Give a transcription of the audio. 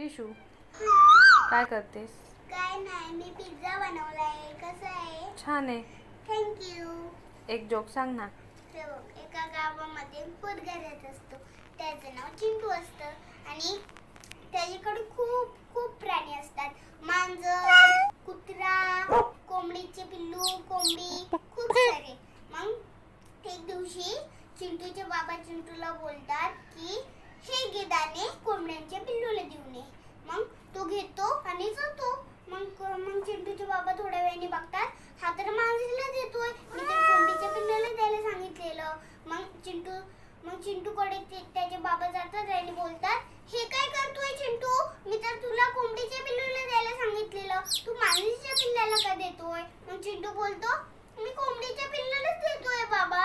Issue काय करतेस? काय नाही, मी पिझ्झा बनवलाय. कसा आहे? छान आहे. थँक्यू. एक जोक सांग ना. एका गावामध्ये पोरगा राहत असतो. त्याचं नाव चिंटू असतं आणि त्याच्याकडे खूप खूप प्राणी असतात. मांजर, कुत्रा, कोंबडीचे पिल्लू, कोंबडी, खूप सारे. मग एक दिवशी चिंटूचे बाबा चिंटूला बोलतात की हे घे दाणे कोंबड्यांच्या पिल्लूला देऊ नये. मग तो घेतो आणि जातो. मग चिंटूचे बाबा थोड्या वेळाने बघतात, हा तर मांजरीला देतोय, मी तर कोंबडीच्या पिल्लूला द्यायला सांगितलेलं. मग चिंटूकडे त्याचे बाबा जातात आणि बोलतात, हे काय करतोय चिंटू, मी तर तुला कोंबडीच्या पिल्लूला द्यायला सांगितलेलं, तू मांजरीच्या पिल्लाला का देतोय? मग चिंटू बोलतो, मी कोंबडीच्या पिल्लालाच देतोय बाबा.